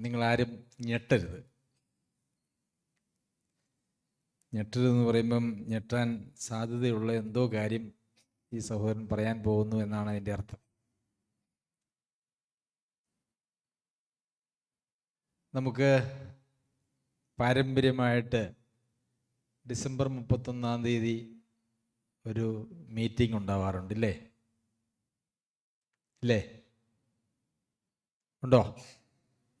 നിങ്ങളാരും ഞെട്ടരുത്. ഞെട്ടരുതെന്ന് പറയുമ്പം ഞെട്ടാൻ സാധ്യതയുള്ള എന്തോ കാര്യം ഈ സഹോദരൻ പറയാൻ പോകുന്നു എന്നാണ് അതിൻ്റെ അർത്ഥം. നമുക്ക് പാരമ്പര്യമായിട്ട് ഡിസംബർ 31 ഒരു മീറ്റിംഗ് ഉണ്ടാവാറുണ്ട്, ഇല്ലേ? ഇല്ലേ? ഉണ്ടോ?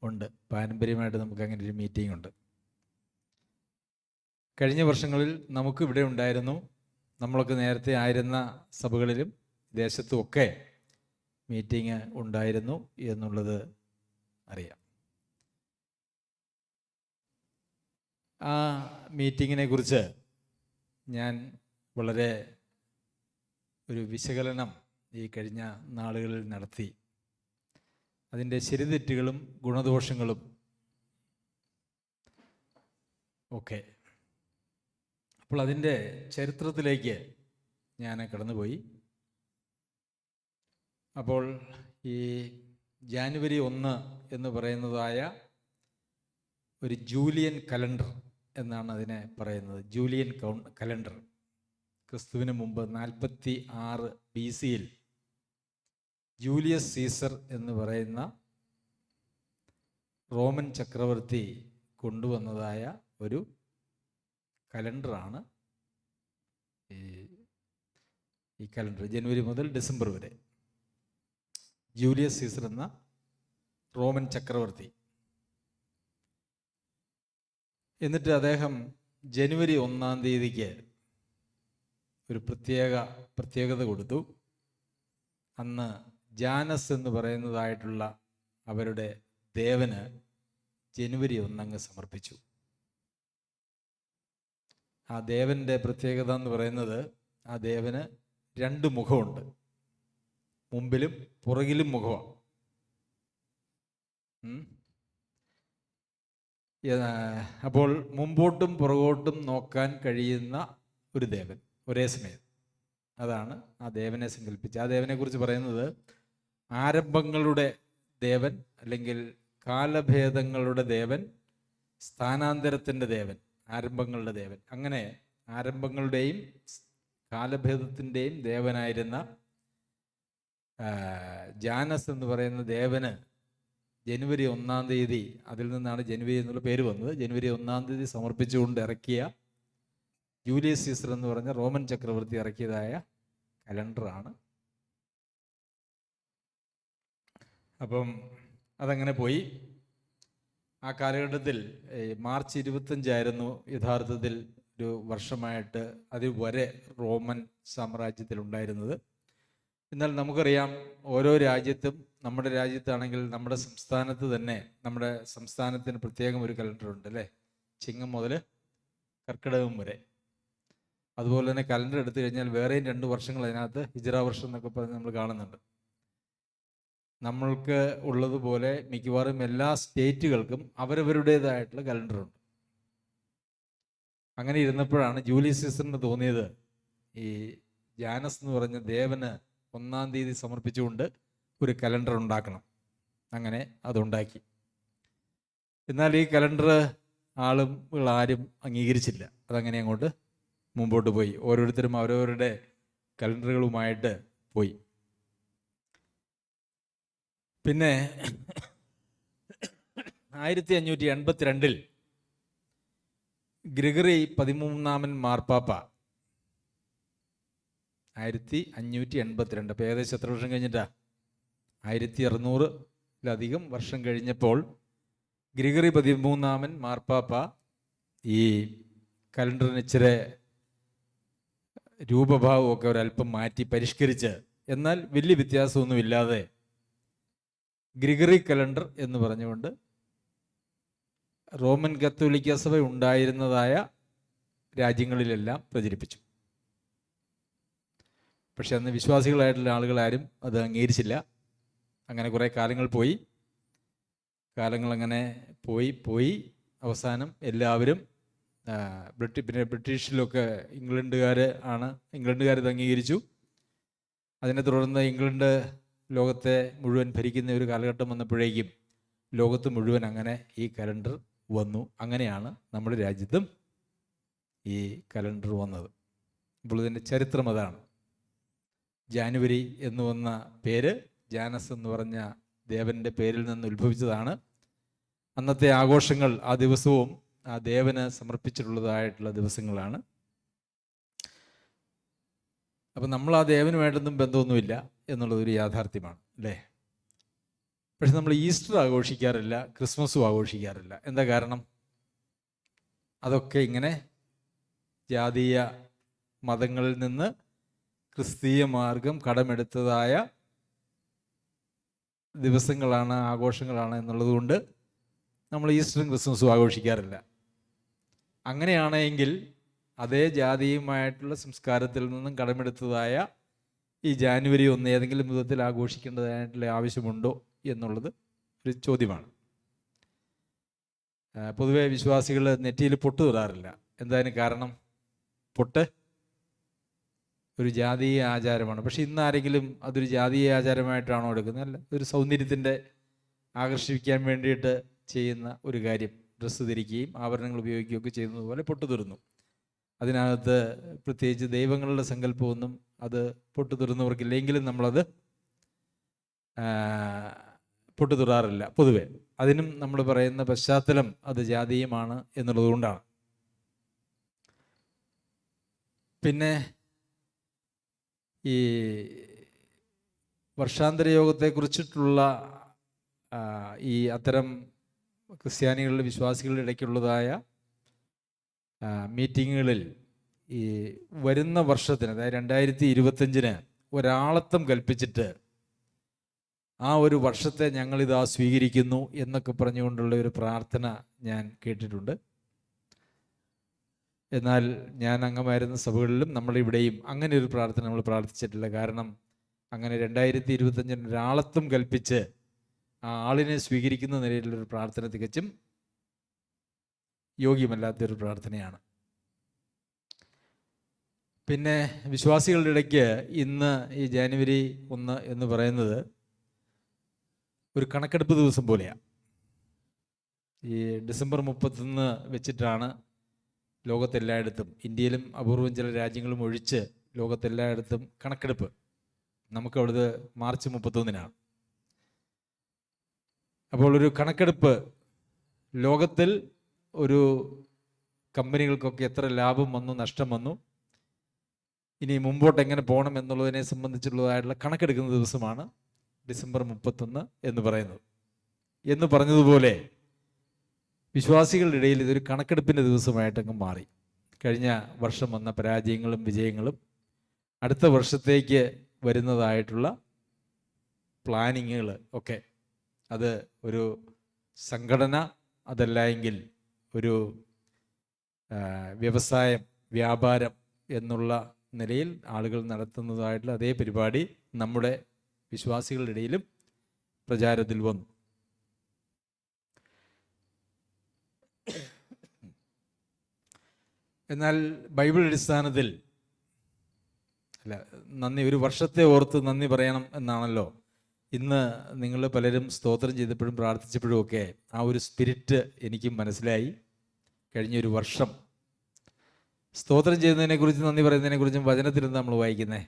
ഉണ്ട്. പാരമ്പര്യമായിട്ട് നമുക്ക് അങ്ങനെ ഒരു മീറ്റിംഗ് ഉണ്ട്. കഴിഞ്ഞ വർഷങ്ങളിൽ നമുക്ക് ഇവിടെ ഉണ്ടായിരുന്നു. നമ്മളൊക്കെ നേരത്തെ ആയിരുന്ന സഭകളിലും ദേശത്തുമൊക്കെ മീറ്റിംഗ് ഉണ്ടായിരുന്നു എന്നുള്ളത് അറിയാം. ആ മീറ്റിങ്ങിനെ കുറിച്ച് ഞാൻ വളരെ ഒരു വിശകലനം ഈ കഴിഞ്ഞ നാളുകളിൽ നടത്തി. അതിൻ്റെ ശരിതെറ്റുകളും ഗുണദോഷങ്ങളും ഒക്കെ. അപ്പോൾ അതിൻ്റെ ചരിത്രത്തിലേക്ക് ഞാൻ കടന്നുപോയി. അപ്പോൾ ഈ ജാനുവരി 1 എന്ന് പറയുന്നതായ ഒരു ജൂലിയൻ കലണ്ടർ എന്നാണ് അതിനെ പറയുന്നത്. ജൂലിയൻ കലണ്ടർ ക്രിസ്തുവിന് മുമ്പ് 46 BC ജൂലിയസ് സീസർ എന്ന് പറയുന്ന റോമൻ ചക്രവർത്തി കൊണ്ടുവന്നതായ ഒരു കലണ്ടറാണ് ഈ കലണ്ടർ. ജനുവരി മുതൽ ഡിസംബർ വരെ ജൂലിയസ് സീസർ എന്ന റോമൻ ചക്രവർത്തി. എന്നിട്ട് അദ്ദേഹം ജനുവരി 1 ഒരു പ്രത്യേകത കൊടുത്തു. അന്ന് ജാനസ് എന്ന് പറയുന്നതായിട്ടുള്ള അവരുടെ ദേവന് ജനുവരി 1 സമർപ്പിച്ചു. ആ ദേവൻ്റെ പ്രത്യേകത എന്ന് പറയുന്നത്, ആ ദേവന് 2 മുഖമുണ്ട്. മുമ്പിലും പുറകിലും മുഖമാണ്. അപ്പോൾ മുമ്പോട്ടും പുറകോട്ടും നോക്കാൻ കഴിയുന്ന ഒരു ദേവൻ ഒരേ സമയം. അതാണ് ആ ദേവനെ സങ്കല്പിച്ച്. ആ ദേവനെ കുറിച്ച് പറയുന്നത് ആരംഭങ്ങളുടെ ദേവൻ, അല്ലെങ്കിൽ കാലഭേദങ്ങളുടെ ദേവൻ, സ്ഥാനാന്തരത്തിൻ്റെ ദേവൻ, ആരംഭങ്ങളുടെ ദേവൻ. അങ്ങനെ ആരംഭങ്ങളുടെയും കാലഭേദത്തിൻ്റെയും ദേവനായിരുന്ന ജാനസ് എന്ന് പറയുന്ന ദേവന് ജനുവരി 1 അതിൽ നിന്നാണ് ജനുവരി എന്നുള്ള പേര് വന്നത്. ജനുവരി 1 സമർപ്പിച്ചുകൊണ്ട് ഇറക്കിയ ജൂലിയസ് സീസർ എന്ന് പറഞ്ഞ റോമൻ ചക്രവർത്തി ഇറക്കിയതായ കലണ്ടറാണ്. അപ്പം അതങ്ങനെ പോയി. ആ കാലഘട്ടത്തിൽ മാർച്ച് 25 യഥാർത്ഥത്തിൽ ഒരു വർഷമായിട്ട് അതുവരെ റോമൻ സാമ്രാജ്യത്തിലുണ്ടായിരുന്നത്. എന്നാൽ നമുക്കറിയാം, ഓരോ രാജ്യത്തും, നമ്മുടെ രാജ്യത്താണെങ്കിൽ നമ്മുടെ സംസ്ഥാനത്ത് തന്നെ, നമ്മുടെ സംസ്ഥാനത്തിന് പ്രത്യേകം ഒരു കലണ്ടറുണ്ട്, അല്ലേ? ചിങ്ങം മുതൽ കർക്കിടകം വരെ. അതുപോലെ തന്നെ കലണ്ടർ എടുത്തു കഴിഞ്ഞാൽ വേറെയും 2 വർഷങ്ങൾ അതിനകത്ത് ഹിജ്റ വർഷം എന്നൊക്കെ പറഞ്ഞ് നമ്മൾ കാണുന്നുണ്ട്. നമ്മൾക്ക് ഉള്ളതുപോലെ മിക്കവാറും എല്ലാ സ്റ്റേറ്റുകൾക്കും അവരവരുടേതായിട്ടുള്ള കലണ്ടറുണ്ട്. അങ്ങനെ ഇരുന്നപ്പോഴാണ് ജൂലിയസ് സീസറിന് തോന്നിയത് ഈ ജാനസ് എന്ന് പറഞ്ഞ ദേവന് 1 സമർപ്പിച്ചുകൊണ്ട് ഒരു കലണ്ടർ ഉണ്ടാക്കണം. അങ്ങനെ അതുണ്ടാക്കി. എന്നാൽ ഈ കലണ്ടർ ആരും അംഗീകരിച്ചില്ല. അതങ്ങനെ അങ്ങോട്ട് മുമ്പോട്ട് പോയി. ഓരോരുത്തരും അവരവരുടെ കലണ്ടറുകളുമായിട്ട് പോയി. പിന്നെ 1582 ഗ്രിഗറി 13 മാർപ്പാപ്പ, 1582, അപ്പോൾ ഏകദേശം എത്ര വർഷം കഴിഞ്ഞിട്ടാ? 1600-ലധികം വർഷം കഴിഞ്ഞപ്പോൾ ഗ്രിഗറി 13 മാർപ്പാപ്പ ഈ കലണ്ടറിന് ഇച്ചിരി രൂപഭാവമൊക്കെ ഒരല്പം മാറ്റി പരിഷ്കരിച്ച്, എന്നാൽ വലിയ വ്യത്യാസമൊന്നുമില്ലാതെ ഗ്രിഗറി കലണ്ടർ എന്ന് പറഞ്ഞുകൊണ്ട് റോമൻ കത്തോലിക്ക സഭ ഉണ്ടായിരുന്നതായ രാജ്യങ്ങളിലെല്ലാം പ്രചരിപ്പിച്ചു. പക്ഷെ അന്ന് വിശ്വാസികളായിട്ടുള്ള ആളുകളാരും അത് അംഗീകരിച്ചില്ല. അങ്ങനെ കുറേ കാലങ്ങൾ പോയി. കാലങ്ങളങ്ങനെ പോയി അവസാനം എല്ലാവരും പിന്നെ ബ്രിട്ടീഷിലൊക്കെ ഇംഗ്ലണ്ടുകാർ ഇത് അംഗീകരിച്ചു. അതിനെ തുടർന്ന് ഇംഗ്ലണ്ട് ലോകത്തെ മുഴുവൻ ഭരിക്കുന്ന ഒരു കാലഘട്ടം വന്നപ്പോഴേക്കും ലോകത്ത് മുഴുവൻ അങ്ങനെ ഈ കലണ്ടർ വന്നു. അങ്ങനെയാണ് നമ്മുടെ രാജ്യത്തും ഈ കലണ്ടർ വന്നത്. അപ്പോൾ ഇതിൻ്റെ ചരിത്രം അതാണ്. ജാനുവരി എന്ന് വന്ന പേര് ജാനസ് എന്ന് പറഞ്ഞ ദേവൻ്റെ പേരിൽ നിന്ന് ഉത്ഭവിച്ചതാണ്. അന്നത്തെ ആഘോഷങ്ങൾ ആ ദിവസവും ആ ദേവന് സമർപ്പിച്ചിട്ടുള്ളതായിട്ടുള്ള ദിവസങ്ങളാണ്. അപ്പം നമ്മൾ ആ ദേവനുമായിട്ടൊന്നും ബന്ധമൊന്നുമില്ല എന്നുള്ളതൊരു യാഥാർത്ഥ്യമാണ്, അല്ലേ? പക്ഷെ നമ്മൾ ഈസ്റ്റർ ആഘോഷിക്കാറില്ല, ക്രിസ്മസും ആഘോഷിക്കാറില്ല. എന്താ കാരണം? അതൊക്കെ ഇങ്ങനെ ജാതീയ മതങ്ങളിൽ നിന്ന് ക്രിസ്തീയ മാർഗം കടമെടുത്തതായ ദിവസങ്ങളാണ്, ആഘോഷങ്ങളാണ് എന്നുള്ളത് കൊണ്ട് നമ്മൾ ഈസ്റ്ററും ക്രിസ്മസും ആഘോഷിക്കാറില്ല. അങ്ങനെയാണെങ്കിൽ അതേ ജാതീയമായിട്ടുള്ള സംസ്കാരത്തിൽ നിന്നും കടമെടുത്തതായ ഈ ജാനുവരി 1 ഏതെങ്കിലും വിധത്തിൽ ആഘോഷിക്കേണ്ടതായിട്ടുള്ള ആവശ്യമുണ്ടോ എന്നുള്ളത് ഒരു ചോദ്യമാണ്. പൊതുവെ വിശ്വാസികൾ നെറ്റിയിൽ പൊട്ട് തൊടാറില്ല. എന്തായാലും കാരണം, പൊട്ട് ഒരു ജാതീയ ആചാരമാണ്. പക്ഷെ ഇന്ന് ആരെങ്കിലും അതൊരു ജാതീയ ആചാരമായിട്ടാണോ എടുക്കുന്നത്? അല്ല, ഒരു സൗന്ദര്യത്തിൻ്റെ ആകർഷിക്കാൻ വേണ്ടിയിട്ട് ചെയ്യുന്ന ഒരു കാര്യം. ഡ്രസ്സ് ധരിക്കുകയും ആഭരണങ്ങൾ ഉപയോഗിക്കുകയൊക്കെ ചെയ്യുന്നത് പോലെ പൊട്ട് തൊടുന്നു. അതിനകത്ത് പ്രത്യേകിച്ച് ദൈവങ്ങളുടെ സങ്കല്പമൊന്നും അത് പൊട്ട് തൊടുന്നവർക്കില്ലെങ്കിലും നമ്മളത് പൊട്ട് തൊടാറില്ല പൊതുവെ. അതിനും നമ്മൾ പറയുന്ന പശ്ചാത്തലം അത് ജാതീയമാണ് എന്നുള്ളത് കൊണ്ടാണ്. പിന്നെ ഈ വർഷാന്തര യോഗത്തെക്കുറിച്ചിട്ടുള്ള ഈ അത്തരം ക്രിസ്ത്യാനികളുടെ വിശ്വാസികളുടെ ഇടയ്ക്കുള്ളതായ മീറ്റിങ്ങുകളിൽ ഈ വരുന്ന വർഷത്തിന്, അതായത് 2025 ഒരാളത്വം കൽപ്പിച്ചിട്ട് ആ ഒരു വർഷത്തെ ഞങ്ങളിതാ സ്വീകരിക്കുന്നു എന്നൊക്കെ പറഞ്ഞുകൊണ്ടുള്ള ഒരു പ്രാർത്ഥന ഞാൻ കേട്ടിട്ടുണ്ട്. എന്നാൽ ഞാൻ അംഗമായിരുന്ന സഭകളിലും നമ്മളിവിടെയും അങ്ങനെ ഒരു പ്രാർത്ഥന നമ്മൾ പ്രാർത്ഥിച്ചിട്ടില്ല. കാരണം അങ്ങനെ 2025 ഒരാളത്വം കൽപ്പിച്ച് ആ ആളിനെ സ്വീകരിക്കുന്ന നിലയിലുള്ളൊരു പ്രാർത്ഥന തികച്ചും യോഗ്യമല്ലാത്തൊരു പ്രാർത്ഥനയാണ്. പിന്നെ വിശ്വാസികളുടെ ഇടയ്ക്ക് ഇന്ന് ഈ ജാനുവരി 1 എന്ന് പറയുന്നത് ഒരു കണക്കെടുപ്പ് ദിവസം പോലെയാണ്. ഈ ഡിസംബർ 31 വെച്ചിട്ടാണ് ലോകത്തെല്ലായിടത്തും, ഇന്ത്യയിലും അപൂർവം ചില രാജ്യങ്ങളും ഒഴിച്ച് ലോകത്തെല്ലായിടത്തും കണക്കെടുപ്പ്. നമുക്ക് അവിടുത്തെ മാർച്ച് 31 അപ്പോൾ ഒരു കണക്കെടുപ്പ്, ലോകത്തിൽ ഒരു കമ്പനികൾക്കൊക്കെ എത്ര ലാഭം വന്നു, നഷ്ടം വന്നു, ഇനി മുമ്പോട്ട് എങ്ങനെ പോകണം എന്നുള്ളതിനെ സംബന്ധിച്ചുള്ളതായിട്ടുള്ള കണക്കെടുക്കുന്ന ദിവസമാണ് ഡിസംബർ 31 എന്ന് പറയുന്നത്. എന്ന് പറഞ്ഞതുപോലെ വിശ്വാസികളുടെ ഇടയിൽ ഇതൊരു കണക്കെടുപ്പിൻ്റെ ദിവസമായിട്ടങ്ങ് മാറി. കഴിഞ്ഞ വർഷം വന്ന പരാജയങ്ങളും വിജയങ്ങളും അടുത്ത വർഷത്തേക്ക് വരുന്നതായിട്ടുള്ള പ്ലാനിങ്ങുകൾ ഒക്കെ, അത് ഒരു സംഘടന, അതല്ല എങ്കിൽ ഒരു വ്യവസായം, വ്യാപാരം എന്നുള്ള നിലയിൽ ആളുകൾ നടത്തുന്നതായിട്ടുള്ള അതേ പരിപാടി നമ്മുടെ വിശ്വാസികളുടെ ഇടയിലും പ്രചാരത്തിൽ വന്നു. എന്നാൽ ബൈബിൾ അടിസ്ഥാനത്തിൽ അല്ല, നന്ദി, ഒരു വർഷത്തെ ഓർത്ത് നന്ദി പറയണം എന്നാണല്ലോ ഇന്ന് നിങ്ങൾ പലരും സ്തോത്രം ചെയ്തപ്പോഴും പ്രാർത്ഥിച്ചപ്പോഴും ഒക്കെ ആ ഒരു സ്പിരിറ്റ് എനിക്കും മനസ്സിലായി. കഴിഞ്ഞൊരു വർഷം സ്തോത്രം ചെയ്യുന്നതിനെക്കുറിച്ചും നന്ദി പറയുന്നതിനെക്കുറിച്ചും വചനത്തിൽ നമ്മൾ വായിക്കുന്നേ,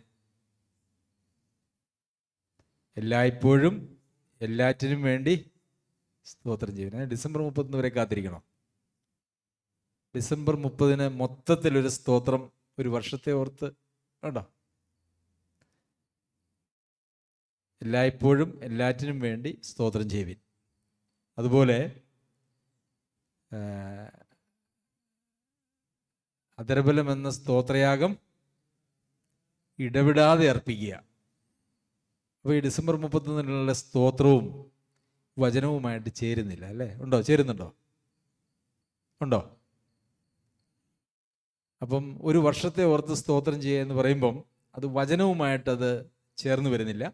എല്ലായ്പ്പോഴും എല്ലാറ്റിനും വേണ്ടി സ്തോത്രം ചെയ്യുന്നത്. ഡിസംബർ 31 വരെ കാത്തിരിക്കണം. ഡിസംബർ 30 മൊത്തത്തിലൊരു സ്തോത്രം, ഒരു വർഷത്തെ ഓർത്ത് കേട്ടോ. എല്ലായ്പ്പോഴും എല്ലാറ്റിനും വേണ്ടി സ്തോത്രം ചെയ്യുവിൻ. അതുപോലെ അധരബലം എന്ന സ്തോത്രയാഗം ഇടവിടാതെ അർപ്പിക്കുക. അപ്പോൾ ഈ ഡിസംബർ 31 സ്തോത്രവും വചനവുമായിട്ട് ചേരുന്നില്ല, അല്ലേ? ഉണ്ടോ? ചേരുന്നുണ്ടോ? ഉണ്ടോ? അപ്പം ഒരു വർഷത്തെ ഓർത്ത് സ്തോത്രം ചെയ്യുക എന്ന് പറയുമ്പം അത് വചനവുമായിട്ടത് ചേർന്ന് വരുന്നില്ല.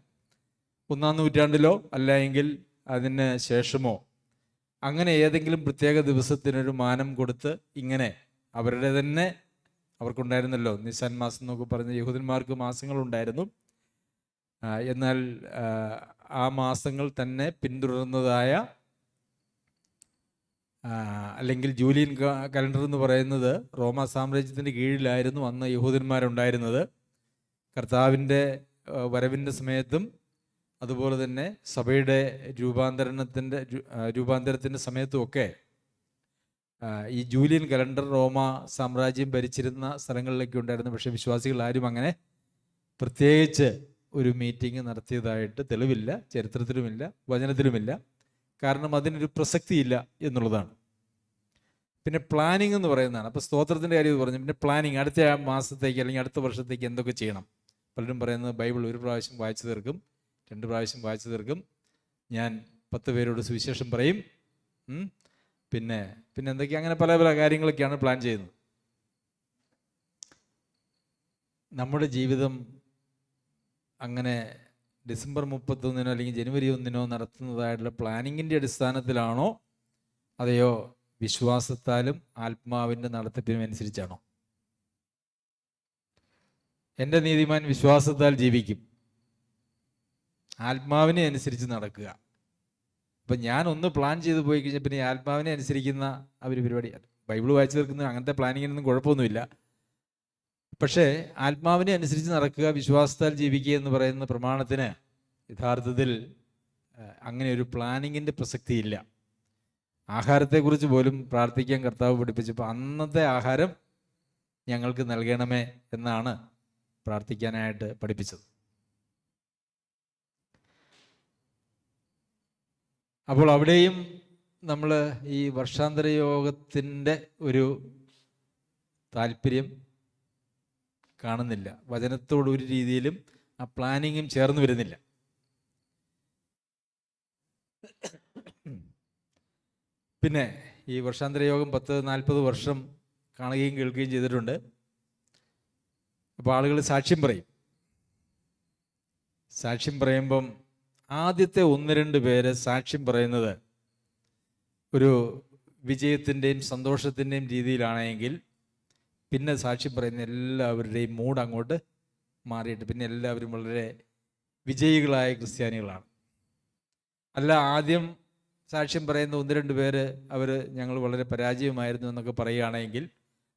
1-ാം നൂറ്റാണ്ടിലോ അല്ല എങ്കിൽ അതിന് ശേഷമോ അങ്ങനെ ഏതെങ്കിലും പ്രത്യേക ദിവസത്തിനൊരു മാനം കൊടുത്ത് ഇങ്ങനെ അവരുടെ തന്നെ, അവർക്കുണ്ടായിരുന്നല്ലോ നിസാൻ മാസം എന്നൊക്കെ പറഞ്ഞ യഹൂദന്മാർക്ക് മാസങ്ങളുണ്ടായിരുന്നു. എന്നാൽ ആ മാസങ്ങൾ തന്നെ പിന്തുടർന്നതായ അല്ലെങ്കിൽ ജൂലിയൻ കലണ്ടർ എന്ന് പറയുന്നത് റോമാ സാമ്രാജ്യത്തിൻ്റെ കീഴിലായിരുന്നു അന്ന് യഹൂദന്മാരുണ്ടായിരുന്നത്. കർത്താവിൻ്റെ വരവിൻ്റെ സമയത്തും അതുപോലെ തന്നെ സഭയുടെ രൂപാന്തരത്തിൻ്റെ സമയത്തുമൊക്കെ ഈ ജൂലിയൻ കലണ്ടർ റോമ സാമ്രാജ്യം ഭരിച്ചിരുന്ന സ്ഥലങ്ങളിലൊക്കെ ഉണ്ടായിരുന്നു. പക്ഷേ വിശ്വാസികൾ ആരും അങ്ങനെ പ്രത്യേകിച്ച് ഒരു മീറ്റിംഗ് നടത്തിയതായിട്ട് തെളിവില്ല, ചരിത്രത്തിലുമില്ല, വചനത്തിലുമില്ല. കാരണം അതിനൊരു പ്രസക്തിയില്ല എന്നുള്ളതാണ്. പിന്നെ പ്ലാനിങ് എന്ന് പറയുന്നതാണ്. അപ്പോൾ സ്തോത്രത്തിൻ്റെ കാര്യം പറഞ്ഞു. പിന്നെ പ്ലാനിങ്, അടുത്ത മാസത്തേക്ക് അല്ലെങ്കിൽ അടുത്ത വർഷത്തേക്ക് എന്തൊക്കെ ചെയ്യണം. പലരും പറയുന്നത് ബൈബിൾ ഒരു പ്രാവശ്യം വായിച്ചു തീർക്കും, 2 പ്രാവശ്യം വായിച്ചു തീർക്കും, ഞാൻ 10 പേരോട് സുവിശേഷം പറയും, പിന്നെ എന്തൊക്കെയാണ്, അങ്ങനെ പല പല കാര്യങ്ങളൊക്കെയാണ് പ്ലാൻ ചെയ്യുന്നത്. നമ്മുടെ ജീവിതം അങ്ങനെ ഡിസംബർ 31 അല്ലെങ്കിൽ ജനുവരി 1 നടത്തുന്നതായിട്ടുള്ള പ്ലാനിങ്ങിൻ്റെ അടിസ്ഥാനത്തിലാണോ അതെയോ വിശ്വാസത്താലും ആത്മാവിൻ്റെ നടത്തിപ്പിനും അനുസരിച്ചാണോ? എൻ്റെ നീതിമാൻ വിശ്വാസത്താൽ ജീവിക്കും, ആത്മാവിനെ അനുസരിച്ച് നടക്കുക. അപ്പം ഞാൻ ഒന്ന് പ്ലാൻ ചെയ്ത് പോയി കഴിഞ്ഞാൽ പിന്നെ ആത്മാവിനെ അനുസരിക്കുന്ന ആ ഒരു പരിപാടിയാണ്. ബൈബിൾ വായിച്ചു തീർക്കുന്ന അങ്ങനത്തെ പ്ലാനിങ്ങിനൊന്നും കുഴപ്പമൊന്നുമില്ല. പക്ഷേ ആത്മാവിനെ അനുസരിച്ച് നടക്കുക, വിശ്വാസത്താൽ ജീവിക്കുക എന്ന് പറയുന്ന പ്രമാണത്തിന് യഥാർത്ഥത്തിൽ അങ്ങനെ ഒരു പ്ലാനിങ്ങിൻ്റെ പ്രസക്തിയില്ല. ആഹാരത്തെക്കുറിച്ച് പോലും പ്രാർത്ഥിക്കാൻ കർത്താവ് പഠിപ്പിച്ചപ്പോൾ അന്നത്തെ ആഹാരം ഞങ്ങൾക്ക് നൽകണമേ എന്നാണ് പ്രാർത്ഥിക്കാനായിട്ട് പഠിപ്പിച്ചത്. അപ്പോൾ അവിടെയും നമ്മൾ ഈ വർഷാന്തര യോഗത്തിൻ്റെ ഒരു താല്പര്യം കാണുന്നില്ല. വചനത്തോട് ഒരു രീതിയിലും ആ പ്ലാനിങ്ങും ചേർന്ന് വരുന്നില്ല. പിന്നെ ഈ വർഷാന്തര യോഗം 10-40 വർഷം കാണുകയും കേൾക്കുകയും ചെയ്തിട്ടുണ്ട്. അപ്പോൾ ആളുകൾ സാക്ഷ്യം പറയും. സാക്ഷ്യം പറയുമ്പം ആദ്യത്തെ 1-2 പേര് സാക്ഷ്യം പറയുന്നത് ഒരു വിജയത്തിൻ്റെയും സന്തോഷത്തിൻ്റെയും രീതിയിലാണെങ്കിൽ പിന്നെ സാക്ഷ്യം പറയുന്ന എല്ലാവരുടെയും മൂഡ് അങ്ങോട്ട് മാറിയിട്ട് പിന്നെ എല്ലാവരും വളരെ വിജയികളായ ക്രിസ്ത്യാനികളാണ്. അല്ല, ആദ്യം സാക്ഷ്യം പറയുന്ന 1-2 പേര് അവർ ഞങ്ങൾ വളരെ പരാജയമായിരുന്നു എന്നൊക്കെ പറയുകയാണെങ്കിൽ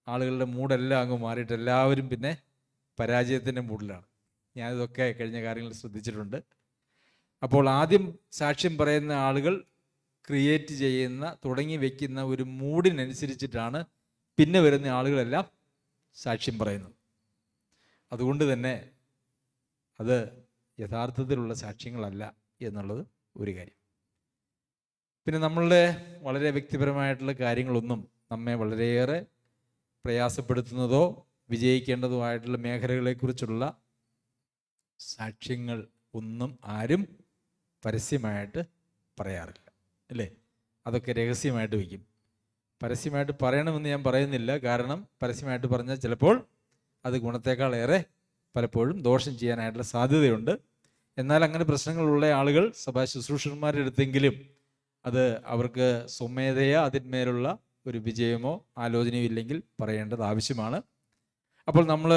ആളുകളുടെ മൂടെല്ലാം അങ്ങ് മാറിയിട്ട് എല്ലാവരും പിന്നെ പരാജയത്തിൻ്റെ മൂഡിലാണ്. ഞാനിതൊക്കെ കഴിഞ്ഞ കാര്യങ്ങൾ ശ്രദ്ധിച്ചിട്ടുണ്ട്. അപ്പോൾ ആദ്യം സാക്ഷ്യം പറയുന്ന ആളുകൾ ക്രിയേറ്റ് ചെയ്യുന്ന, തുടങ്ങി വയ്ക്കുന്ന ഒരു മൂഡിനനുസരിച്ചിട്ടാണ് പിന്നെ വരുന്ന ആളുകളെല്ലാം സാക്ഷ്യം പറയുന്നത്. അതുകൊണ്ട് തന്നെ അത് യഥാർത്ഥത്തിലുള്ള സാക്ഷ്യങ്ങളല്ല എന്നുള്ളത് ഒരു കാര്യം. പിന്നെ നമ്മളുടെ വളരെ വ്യക്തിപരമായിട്ടുള്ള കാര്യങ്ങളൊന്നും നമ്മെ വളരെയേറെ പ്രയാസപ്പെടുത്തുന്നതോ വിജയിക്കേണ്ടതുമായിട്ടുള്ള മേഖലകളെക്കുറിച്ചുള്ള സാക്ഷ്യങ്ങൾ ഒന്നും ആരും പരസ്യമായിട്ട് പറയാറില്ല, അല്ലേ? അതൊക്കെ രഹസ്യമായിട്ട് വയ്ക്കും. പരസ്യമായിട്ട് പറയണമെന്ന് ഞാൻ പറയുന്നില്ല. കാരണം പരസ്യമായിട്ട് പറഞ്ഞാൽ ചിലപ്പോൾ അത് ഗുണത്തേക്കാളേറെ പലപ്പോഴും ദോഷം ചെയ്യാനായിട്ടുള്ള സാധ്യതയുണ്ട്. എന്നാൽ അങ്ങനെ പ്രശ്നങ്ങളുള്ള ആളുകൾ സഭാ ശുശ്രൂഷന്മാരുടെ അടുത്തെങ്കിലും അത് അവർക്ക് സ്വമേധയാ അതിന്മേലുള്ള ഒരു വിജയമോ ആലോചനയോ ഇല്ലെങ്കിൽ പറയേണ്ടത് ആവശ്യമാണ്. അപ്പോൾ നമ്മൾ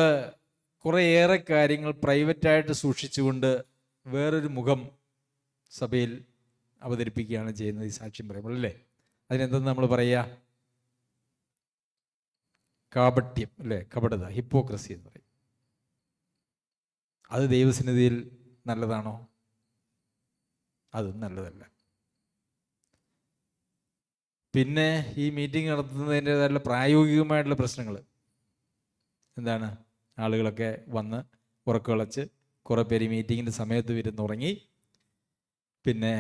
കുറേയേറെ കാര്യങ്ങൾ പ്രൈവറ്റായിട്ട് സൂക്ഷിച്ചുകൊണ്ട് വേറൊരു മുഖം സഭയിൽ അവതരിപ്പിക്കുകയാണ് ചെയ്യുന്നത് ഈ സാക്ഷ്യം പറയുമ്പോൾ, അല്ലേ? അതിനെന്തെന്ന് നമ്മൾ പറയുക? കാപട്യം, അല്ലേ? കപടത, ഹിപ്പോക്രസി എന്ന് പറയും. അത് ദൈവസന്നിധിയിൽ നല്ലതാണോ? അതും നല്ലതല്ല. പിന്നെ ഈ മീറ്റിംഗ് നടത്തുന്നതിൻ്റെതായിട്ടുള്ള പ്രായോഗികമായിട്ടുള്ള പ്രശ്നങ്ങൾ എന്താണ്? ആളുകളൊക്കെ വന്ന് ഉറക്കളച്ച് കുറേ പേര് മീറ്റിങ്ങിൻ്റെ സമയത്ത് ഇരുന്നുറങ്ങി, പിന്നെ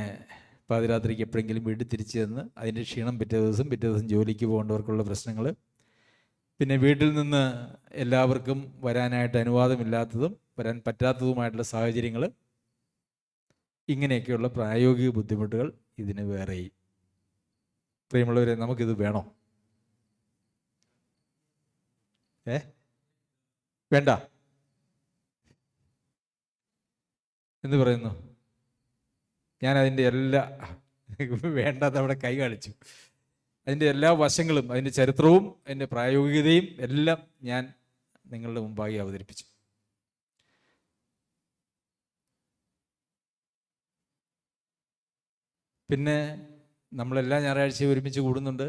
പാതിരാത്രിക്ക് എപ്പോഴെങ്കിലും വീട്ടിൽ തിരിച്ചു ചെന്ന് അതിൻ്റെ ക്ഷീണം പിറ്റേ ദിവസം ജോലിക്ക് പോകേണ്ടവർക്കുള്ള പ്രശ്നങ്ങൾ, പിന്നെ വീട്ടിൽ നിന്ന് എല്ലാവർക്കും വരാനായിട്ട് അനുവാദമില്ലാത്തതും വരാൻ പറ്റാത്തതുമായിട്ടുള്ള സാഹചര്യങ്ങൾ, ഇങ്ങനെയൊക്കെയുള്ള പ്രായോഗിക ബുദ്ധിമുട്ടുകൾ ഇതിന് വേറെയും. പ്രിയമുള്ളവരെ, നമുക്കിത് വേണോ? വേണ്ട എന്ന് പറയുന്നു. ഞാനതിൻ്റെ വേണ്ടാത്ത അവിടെ കൈ കാണിച്ചു. അതിൻ്റെ എല്ലാ വശങ്ങളും, അതിൻ്റെ ചരിത്രവും അതിൻ്റെ പ്രായോഗികതയും എല്ലാം ഞാൻ നിങ്ങളുടെ മുമ്പാകെ അവതരിപ്പിച്ചു. പിന്നെ നമ്മളെല്ലാ ഞായറാഴ്ചയും ഒരുമിച്ച് കൂടുന്നുണ്ട്.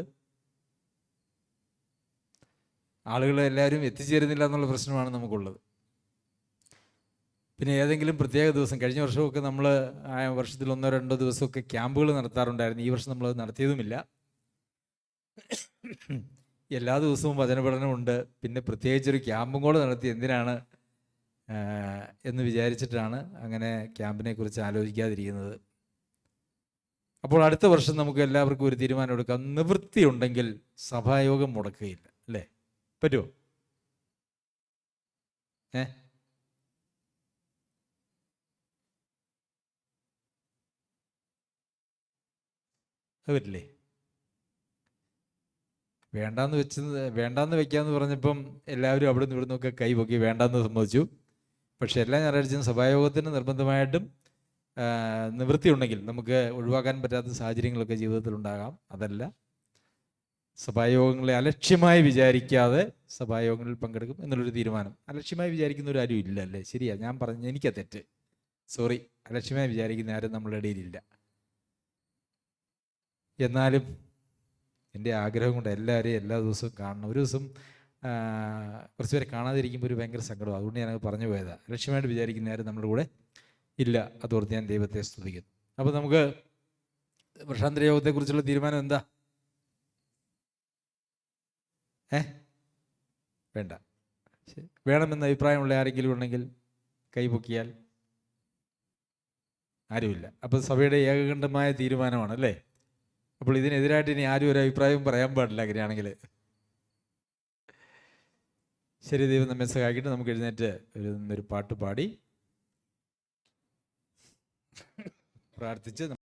ആളുകൾ എല്ലാവരും എത്തിച്ചേരുന്നില്ല എന്നുള്ള പ്രശ്നമാണ് നമുക്കുള്ളത്. പിന്നെ ഏതെങ്കിലും പ്രത്യേക ദിവസം, കഴിഞ്ഞ വർഷമൊക്കെ നമ്മൾ വർഷത്തിൽ 1-2 ദിവസമൊക്കെ ക്യാമ്പുകൾ നടത്താറുണ്ടായിരുന്നു. ഈ വർഷം നമ്മളത് നടത്തിയതുമില്ല. എല്ലാ ദിവസവും വചനപഠനമുണ്ട്. പിന്നെ പ്രത്യേകിച്ചൊരു ക്യാമ്പും കൂടെ നടത്തി എന്തിനാണ് എന്ന് വിചാരിച്ചിട്ടാണ് അങ്ങനെ ക്യാമ്പിനെ കുറിച്ച് ആലോചിക്കാതിരിക്കുന്നത്. അപ്പോൾ അടുത്ത വർഷം നമുക്ക് എല്ലാവർക്കും ഒരു തീരുമാനം എടുക്കാം. നിവൃത്തി ഉണ്ടെങ്കിൽ സഭായോഗം മുടക്കുകയില്ല. അല്ലേ? പറ്റുമോ? അത് പറ്റില്ലേ? വേണ്ടാന്ന് വെക്കാന്ന് പറഞ്ഞപ്പം എല്ലാവരും അവിടെ നിന്ന് ഇവിടെ നിന്നൊക്കെ കൈ പൊക്കി വേണ്ടാന്ന് സമ്മതിച്ചു. പക്ഷെ എല്ലാ ഞായറാഴ്ചയും സഭായോഗത്തിന് നിർബന്ധമായിട്ടും നിവൃത്തി ഉണ്ടെങ്കിൽ, നമുക്ക് ഒഴിവാക്കാൻ പറ്റാത്ത സാഹചര്യങ്ങളൊക്കെ ജീവിതത്തിൽ ഉണ്ടാകാം, അതല്ല സഭായോഗങ്ങളെ അലക്ഷ്യമായി വിചാരിക്കാതെ സഭായോഗങ്ങളിൽ പങ്കെടുക്കും എന്നുള്ളൊരു തീരുമാനം. അലക്ഷ്യമായി വിചാരിക്കുന്നവരാരും ഇല്ല, അല്ലേ? ശരിയാ, ഞാൻ പറഞ്ഞ എനിക്കാ തെറ്റ്, സോറി. അലക്ഷ്യമായി വിചാരിക്കുന്ന ആരും നമ്മളുടെ ഇടയിലില്ല. എന്നാലും എൻ്റെ ആഗ്രഹം കൊണ്ട് എല്ലാവരെയും എല്ലാ ദിവസവും കാണണം. ഒരു ദിവസം കുറച്ച് പേരെ കാണാതിരിക്കുമ്പോൾ ഒരു ഭയങ്കര സങ്കടം. അതുകൊണ്ട് ഞാനത് പറഞ്ഞു പോയതാണ്. ലക്ഷ്യമായിട്ട് വിചാരിക്കുന്ന ആരും നമ്മുടെ കൂടെ ഇല്ല. അതോർത്ത് ഞാൻ ദൈവത്തെ സ്തുതിക്കുന്നു. അപ്പോൾ നമുക്ക് വർഷാന്തര യോഗത്തെക്കുറിച്ചുള്ള തീരുമാനം എന്താ? വേണ്ട. വേണമെന്ന അഭിപ്രായമുള്ള ആരെങ്കിലും ഉണ്ടെങ്കിൽ കൈപൊക്കിയാൽ. ആരുമില്ല. അപ്പോൾ സഭയുടെ ഏകകണ്ഠമായ തീരുമാനമാണ്, അല്ലേ? അപ്പോൾ ഇതിനെതിരായിട്ട് ഇനി ആരും ഒരു അഭിപ്രായവും പറയാൻ പാടില്ല. അങ്ങനെയാണെങ്കിൽ ശരി, ദൈവം നമ്മെ സഹായിക്കട്ടെ. നമുക്ക് എഴുന്നേറ്റ് ഒരു പാട്ട് പാടി പ്രാർത്ഥിച്ച്